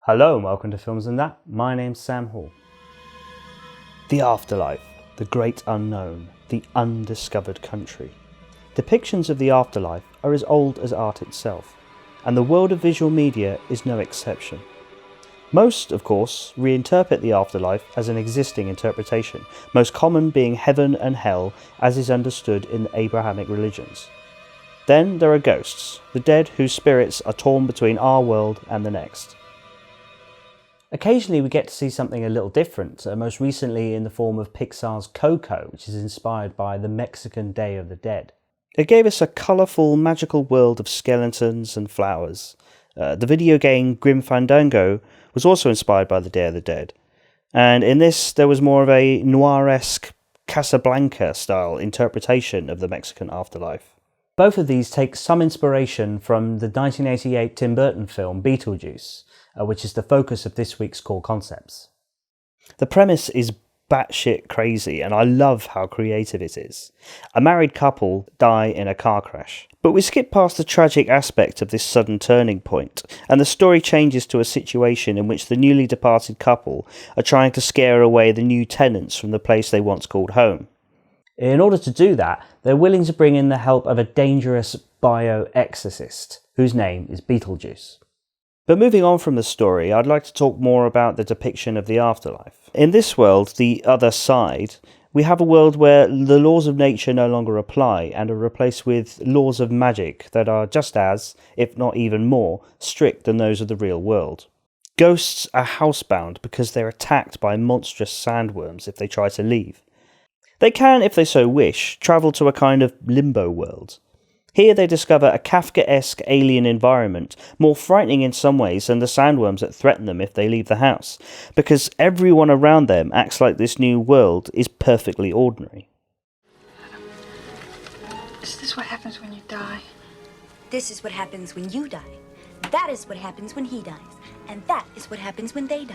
Hello and welcome to Films and That. My name's Sam Hall. The afterlife, the great unknown, the undiscovered country. Depictions of the afterlife are as old as art itself, and the world of visual media is no exception. Most, of course, reinterpret the afterlife as an existing interpretation, most common being heaven and hell as is understood in the Abrahamic religions. Then there are ghosts, the dead whose spirits are torn between our world and the next. Occasionally we get to see something a little different, most recently in the form of Pixar's Coco, which is inspired by the Mexican Day of the Dead. It gave us a colourful, magical world of skeletons and flowers. The video game Grim Fandango was also inspired by the Day of the Dead, and in this there was more of a noir-esque Casablanca-style interpretation of the Mexican afterlife. Both of these take some inspiration from the 1988 Tim Burton film Beetlejuice, which is the focus of this week's Core Concepts. The premise is batshit crazy, and I love how creative it is. A married couple die in a car crash, but we skip past the tragic aspect of this sudden turning point, and the story changes to a situation in which the newly departed couple are trying to scare away the new tenants from the place they once called home. In order to do that, they're willing to bring in the help of a dangerous bio-exorcist, whose name is Beetlejuice. But moving on from the story, I'd like to talk more about the depiction of the afterlife. In this world, the other side, we have a world where the laws of nature no longer apply and are replaced with laws of magic that are just as, if not even more, strict than those of the real world. Ghosts are housebound because they're attacked by monstrous sandworms if they try to leave. They can, if they so wish, travel to a kind of limbo world. Here they discover a Kafkaesque alien environment, more frightening in some ways than the sandworms that threaten them if they leave the house, because everyone around them acts like this new world is perfectly ordinary. Is this what happens when you die? This is what happens when you die. That is what happens when he dies. And that is what happens when they die.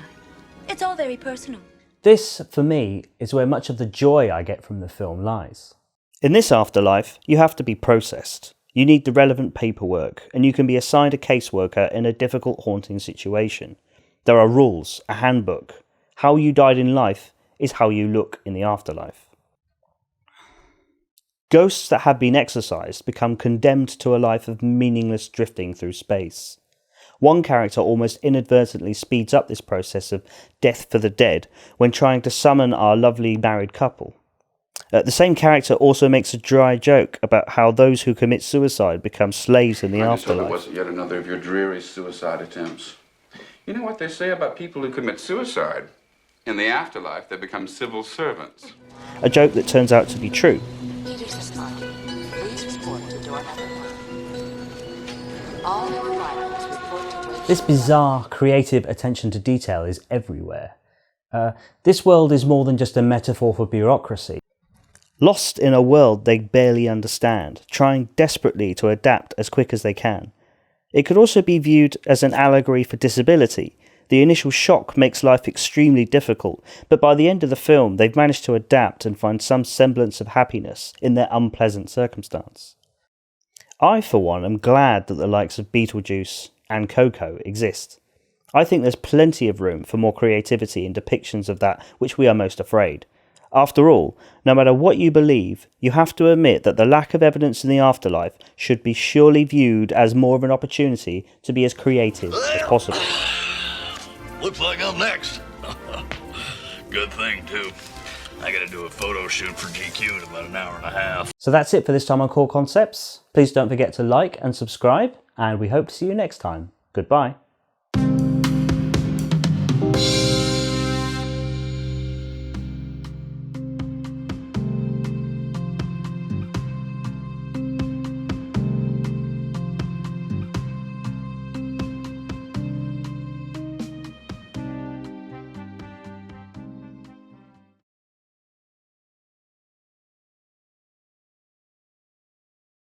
It's all very personal. This, for me, is where much of the joy I get from the film lies. In this afterlife, you have to be processed. You need the relevant paperwork, and you can be assigned a caseworker in a difficult, haunting situation. There are rules, a handbook. How you died in life is how you look in the afterlife. Ghosts that have been exorcised become condemned to a life of meaningless drifting through space. One character almost inadvertently speeds up this process of death for the dead when trying to summon our lovely married couple. The same character also makes a dry joke about how those who commit suicide become slaves in the afterlife. I just hope it wasn't yet another of your dreary suicide attempts. You know what they say about people who commit suicide? In the afterlife, they become civil servants. A joke that turns out to be true. Please report to door number 1. All new arrivals report to wait. This bizarre, creative attention to detail is everywhere. This world is more than just a metaphor for bureaucracy. Lost in a world they barely understand, trying desperately to adapt as quick as they can. It could also be viewed as an allegory for disability. The initial shock makes life extremely difficult, but by the end of the film they've managed to adapt and find some semblance of happiness in their unpleasant circumstance. I, for one, am glad that the likes of Beetlejuice and Coco exist. I think there's plenty of room for more creativity in depictions of that which we are most afraid. After all, no matter what you believe, you have to admit that the lack of evidence in the afterlife should be surely viewed as more of an opportunity to be as creative as possible. Looks like I'm next. Good thing, too. I gotta do a photo shoot for GQ in about an hour and a half. So that's it for this time on Core Concepts. Please don't forget to like and subscribe, and we hope to see you next time. Goodbye.